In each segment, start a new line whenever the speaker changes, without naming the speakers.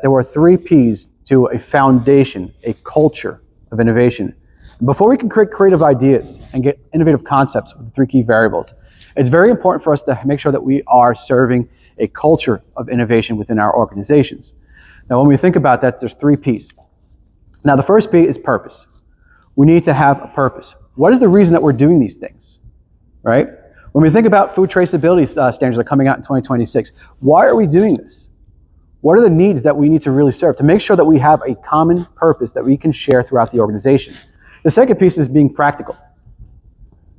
there were 3 P's to a foundation, a culture of innovation. Before we can create creative ideas and get innovative concepts with the 3 key variables, it's very important for us to make sure that we are serving a culture of innovation within our organizations. Now, when we think about that, there's 3 P's. Now, the first P is purpose. We need to have a purpose. What is the reason that we're doing these things, right? When we think about food traceability standards that are coming out in 2026, why are we doing this? What are the needs that we need to really serve to make sure that we have a common purpose that we can share throughout the organization? The second piece is being practical.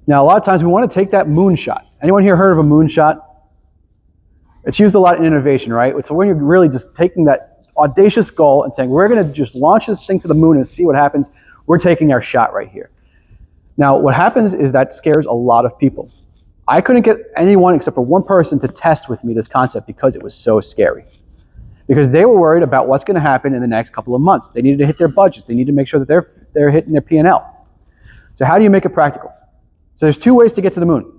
Now, a lot of times we want to take that moonshot. Anyone here heard of a moonshot? It's used a lot in innovation, right? So when you're really just taking that audacious goal and saying, we're going to just launch this thing to the moon and see what happens, we're taking our shot right here. Now, what happens is that scares a lot of people. I couldn't get anyone except for one person to test with me this concept because it was so scary. Because they were worried about what's going to happen in the next couple of months. They needed to hit their budgets. They need to make sure that they're hitting their P&L. So how do you make it practical? So there's 2 ways to get to the moon.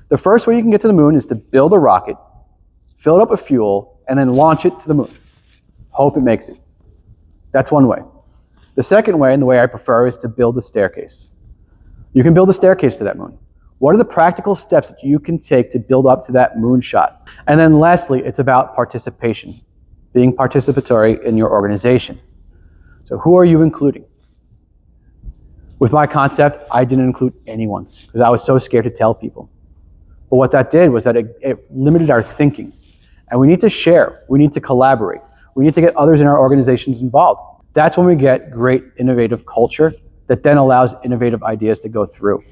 The first way you can get to the moon is to build a rocket, fill it up with fuel, and then launch it to the moon. Hope it makes it. That's one way. The second way, and the way I prefer, is to build a staircase. You can build a staircase to that moon. What are the practical steps that you can take to build up to that moonshot? And then lastly, it's about participation, being participatory in your organization. So who are you including? With my concept, I didn't include anyone because I was so scared to tell people. But what that did was that it limited our thinking. And we need to share. We need to collaborate. We need to get others in our organizations involved. That's when we get great innovative culture that then allows innovative ideas to go through.